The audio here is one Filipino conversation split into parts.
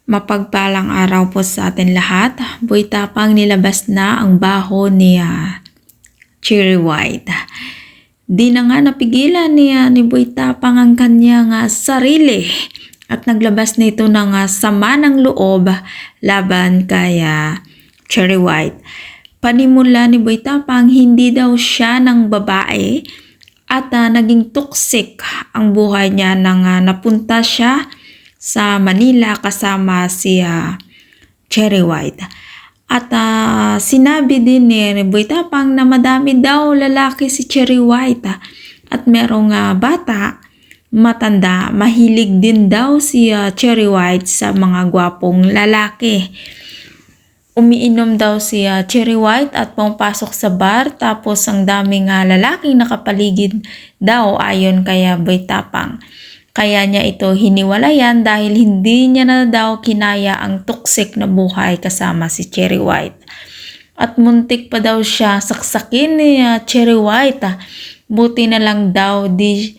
Mapagpalang araw po sa atin lahat. Boy Tapang nilabas na ang baho ni Cherry White. Di na nga napigilan ni Boy Tapang ang kanyang sarili at naglabas nito ng sama ng loob laban kay Cherry White. Panimula ni Boy Tapang, hindi daw siya ng babae at naging toxic ang buhay niya nang napunta siya sa Manila kasama si Cherry White. At sinabi din ni Boy Tapang na madami daw lalaki si Cherry White at merong bata, matanda, mahilig din daw si Cherry White sa mga gwapong lalaki. Umiinom daw si Cherry White at pumapasok sa bar, tapos ang daming lalaking nakapaligid daw ayon kay Boy Tapang. Kaya niya ito hiniwalayan dahil hindi niya na daw kinaya ang toxic na buhay kasama si Cherry White. At muntik pa daw siya saksakin ni Cherry White. Buti na lang daw di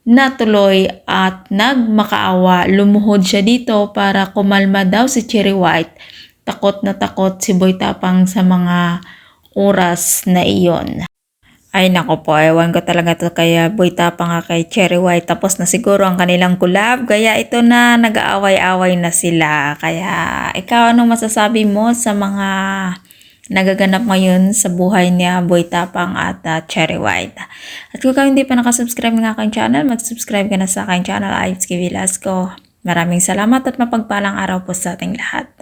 natuloy at nagmakaawa. Lumuhod siya dito para kumalma daw si Cherry White. Takot na takot si Boy Tapang sa mga oras na iyon. Ay nako po, ewan ko talaga to kay Boy Tapang kay Cherry White. Tapos na siguro ang kanilang collab, kaya ito na nag-aaway-away na sila. Kaya ikaw, anong masasabi mo sa mga nagaganap ngayon sa buhay ni Boy Tapang at Cherry White? At kung hindi pa nakasubscribe ng aking channel, mag-subscribe ka na sa aking channel, Ives Velasco. Maraming salamat at mapagpalang araw po sa ating lahat.